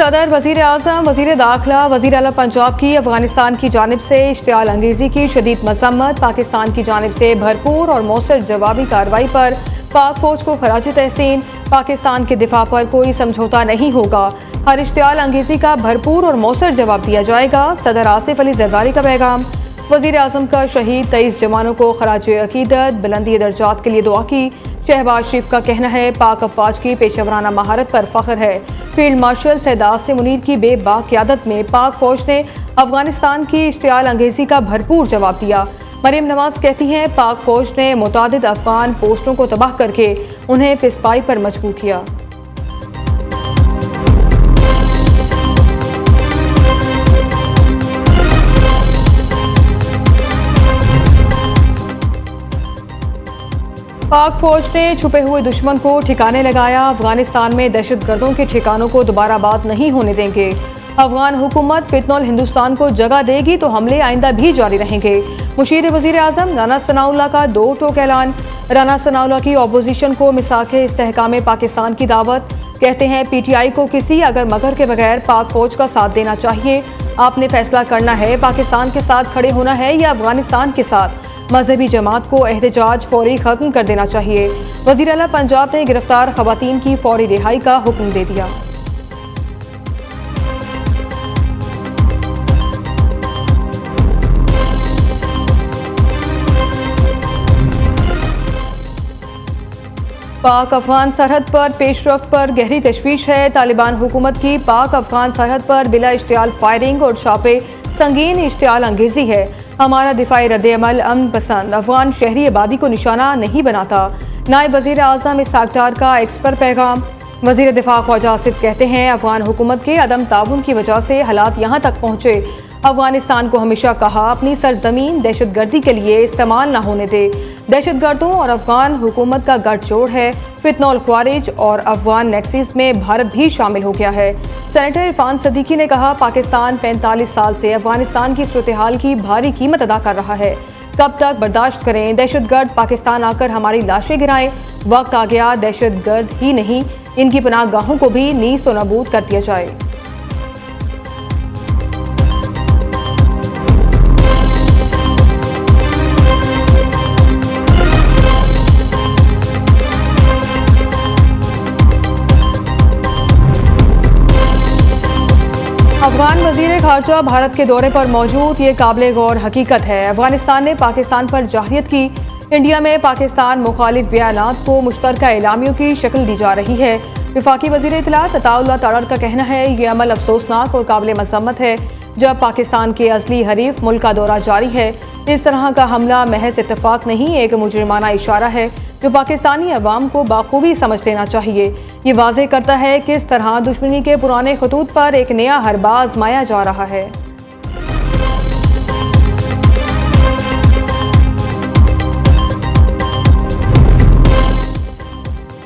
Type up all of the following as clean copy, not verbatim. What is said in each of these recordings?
सदर, वजीर आजम, वजीर दाखिला, वजीर आला पंजाब की अफगानिस्तान की जानिब से इश्तियाल अंगेजी की शदीद मजम्मत। पाकिस्तान की जानिब से भरपूर और मौसर जवाबी कार्रवाई पर पाक फौज को खराज तहसीन। पाकिस्तान के दिफा पर कोई समझौता नहीं होगा, हर इश्तियाल अंगेजी का भरपूर और मौसर जवाब दिया जाएगा। सदर आसिफ अली जरदारी का पैगाम। वजीर आजम का शहीद 23 जवानों को खराज अकीदत, बुलंदी दर्जात के लिए दुआ की। शहबाज शरीफ का कहना है पाक अफवाज की पेशेवराना महारत पर फख्र है। फील्ड मार्शल सैयद आसिम मुनीर की बेबाक क़यादत में पाक फौज ने अफगानिस्तान की इश्तियाल अंगेजी का भरपूर जवाब दिया। मरियम नवाज कहती हैं पाक फौज ने मुतादिद अफगान पोस्टों को तबाह करके उन्हें पिसपाई पर मजबूर किया। पाक फौज ने छुपे हुए दुश्मन को ठिकाने लगाया। अफगानिस्तान में दहशतगर्दों के ठिकानों को दोबारा बात नहीं होने देंगे। अफगान हुकूमत फितनौल हिंदुस्तान को जगह देगी तो हमले आइंदा भी जारी रहेंगे। मुशीर वजीर आजम राना सनाउल्लाह का 2 टोक ऐलान। राना सनाउल्लाह की अपोजिशन को मिसाके इस्तेहकाम पाकिस्तान की दावत। कहते हैं PTI को किसी अगर मगर के बगैर पाक फौज का साथ देना चाहिए। आपने फैसला करना है पाकिस्तान के साथ खड़े होना है या अफगानिस्तान के साथ। मजहबी जमात को एहतजाज फौरी खत्म कर देना चाहिए। वज़ीर आला पंजाब ने गिरफ्तार खवातीन की फौरी रिहाई का हुक्म दे दिया। पाक अफगान सरहद पर पेशरफ्त पर गहरी तशवीश है। तालिबान हुकूमत की पाक अफगान सरहद पर बिला इश्तियाल फायरिंग और छापे संगीन इश्तियाल अंगेजी है। हमारा दिफाई रद्द-ए-अमल अमन पसंद अफगान शहरी आबादी को निशाना नहीं बनाता। नायब वज़ीर आज़म इसहाक डार का एक्स पर पैगाम। वज़ीर दिफा ख्वाजा आसिफ कहते हैं अफगान हुकूमत के अदम ताउन की वजह से हालात यहाँ तक पहुँचे। अफगानिस्तान को हमेशा कहा अपनी सरजमीन दहशतगर्दी के लिए इस्तेमाल न होने दे। दहशतगर्दों और अफगान हुकूमत का गठजोड़ है। फितनौल ख्वारिज और अफगान नेक्सिस में भारत भी शामिल हो गया है। सेनेटर इरफान सदीकी ने कहा पाकिस्तान 45 साल से अफगानिस्तान की सूरत हाल की भारी कीमत अदा कर रहा है। कब तक बर्दाश्त करें? दहशतगर्द पाकिस्तान आकर हमारी लाशें गिराएं। वक्त आ गया दहशतगर्द ही नहीं इनकी पनाहगाहों को भी नीज़ तो नाबूद कर दिया जाए। अफगान वज़ीर खारजा भारत के दौरे पर मौजूद, ये काबिल गौर हकीकत है। अफगानिस्तान ने पाकिस्तान पर जाहियत की। इंडिया में पाकिस्तान मुखालिफ बयानात को मुश्तरका एलामियों की शक्ल दी जा रही है। वफाकी वज़ीर इत्तलात अताउल्लाह तारड़ का कहना है ये अमल अफसोसनाक और काबिल मज़म्मत है। जब पाकिस्तान के असली हरीफ मुल्क का दौरा जारी है, इस तरह का हमला महज इत्तेफाक नहीं एक मुजरिमाना इशारा है जो पाकिस्तानी अवाम को बाखूबी समझ लेना चाहिए। ये वाज़ेह करता है किस तरह दुश्मनी के पुराने खतूत पर एक नया हरबा आजमाया जा रहा है।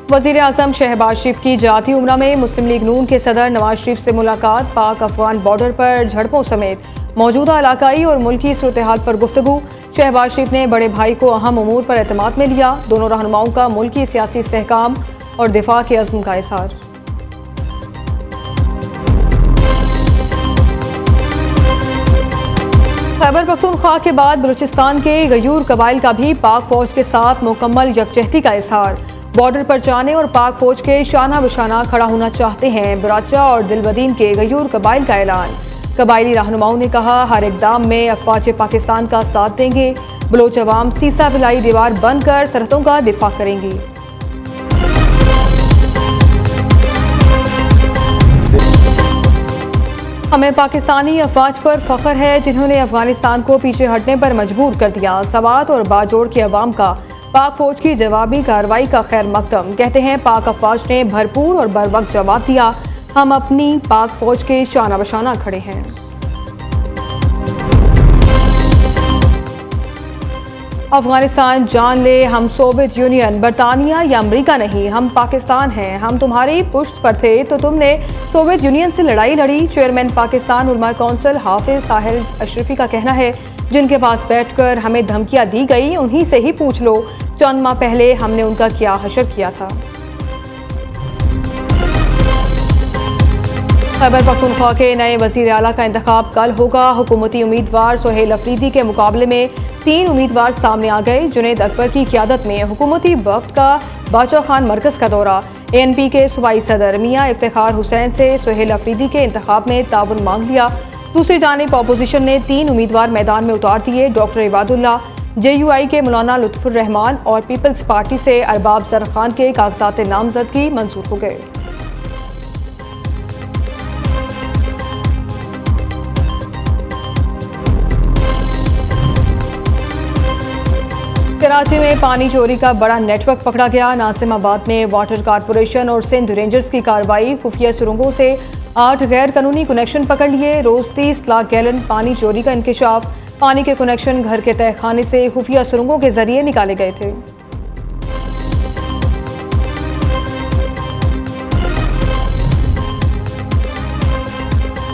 वज़ीर आज़म शहबाज शरीफ की जाती उम्रा में मुस्लिम लीग नून के सदर नवाज शरीफ से मुलाकात। पाक अफगान बॉर्डर पर झड़पों समेत मौजूदा इलाकाई और मुल्की सूरत हाल पर गुफ्तगू। शहबाज शरीफ ने बड़े भाई को अहम उमूर पर एतमाद में लिया। दोनों रहनुमाओं का मुल्की सियासी इस्तेहकाम और दिफा के अज़्म का इज़हार। खैबर पख्तूनख्वा के बाद बलूचिस्तान के गयूर कबाइल का भी पाक फौज के साथ मुकम्मल यकजहती का इज़हार। बॉर्डर पर जाने और पाक फौज के शाना बशाना खड़ा होना चाहते हैं बराचा और दिलबदीन के गयूर कबाइल का ऐलान। कबायली रहनुमाओं ने कहा हर इक़दाम में अफवाज पाकिस्तान का साथ देंगे। बलोच अवाम सीसा बिलाई दीवार बंद कर सरहदों का दिफा करेंगी। हमें पाकिस्तानी अफवाज पर फख्र है जिन्होंने अफगानिस्तान को पीछे हटने पर मजबूर कर दिया। सवात और बाजोड़ के अवाम का पाक फौज की जवाबी कार्रवाई का खैर मकदम। कहते हैं पाक अफवाज ने भरपूर और बर वक्त जवाब दिया। हम अपनी पाक फौज के शाना बशाना खड़े हैं। अफगानिस्तान जान ले हम सोवियत यूनियन बरतानिया या अमेरिका नहीं, हम पाकिस्तान हैं। हम तुम्हारी पुश्त पर थे तो तुमने सोवियत यूनियन से लड़ाई लड़ी। चेयरमैन पाकिस्तान उलमा कौंसिल हाफिज ताहिर अशरफी का कहना है जिनके पास बैठकर हमें धमकियां दी गई उन्हीं से ही पूछ लो चंद माह पहले हमने उनका क्या हशर किया था। खैबर पख्तूनख्वा के नए वज़ीर आला का इंतखाब कल होगा। हुकूमती उम्मीदवार सुहेल अफरीदी के मुकाबले में 3 उम्मीदवार सामने आ गए। जुनैद अकबर की क़ियादत में हुकूमती वफ्द का बादशाह खान मरकज़ का दौरा। ANP के सूबाई सदर मियाँ इफ्तिखार हुसैन से सुहेल अफरीदी के इंतखाब में ताउन मांग लिया। दूसरी जानिब अपोजिशन ने 3 उम्मीदवार मैदान में उतार दिए। डॉक्टर इबादुल्ला, JUI के मौलाना लुत्फुर रहमान और पीपल्स पार्टी से अरबाब जर खान के कागजात नामजदगी मंजूर हो गए। कराची में पानी चोरी का बड़ा नेटवर्क पकड़ा गया। नासिमाबाद में वाटर कारपोरेशन और सिंध रेंजर्स की कार्रवाई। खुफिया सुरंगों से 8 गैर कानूनी कनेक्शन पकड़ लिए। रोज 30 लाख गैलन पानी चोरी का इंकशाफ। पानी के कनेक्शन घर के तहखाने से खुफिया सुरंगों के जरिए निकाले गए थे।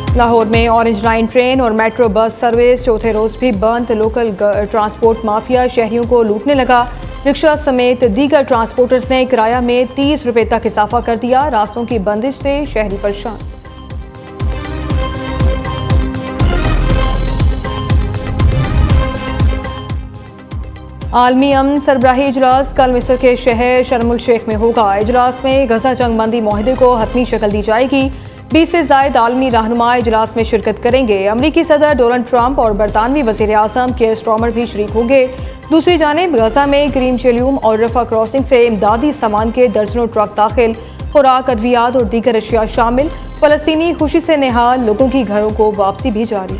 लाहौर में ऑरेंज लाइन ट्रेन और मेट्रो बस सर्विस चौथे रोज भी बंद। लोकल ट्रांसपोर्ट माफिया शहरियों को लूटने लगा। रिक्शा समेत दीगर ट्रांसपोर्टर्स ने किराया में 30 रुपए तक इजाफा कर दिया। रास्तों की बंदिश से शहरी परेशान। आलमी अमन सरबराही इजलास कल मिस्र के शहर शर्म उल शेख में होगा। इजलास में गजा जंग बंदी मुआहदे को हतमी शक्ल दी जाएगी। 20 से ज्यादा आलमी रहनुमा इजलास में शिरकत करेंगे। अमरीकी सदर डोनाल्ड ट्रंप और बरतानवी वजीर आजम केयर स्टार्मर भी शरीक होंगे। दूसरी जानिब गजा में क्रीम शेल्यूम और रफा क्रॉसिंग से इमदादी सामान के दर्जनों ट्रक दाखिल। खुराक, अद्वियात और दीगर अशिया शामिल। फलस्तीनी खुशी से निहाल, लोगों की घरों को वापसी भी जारी।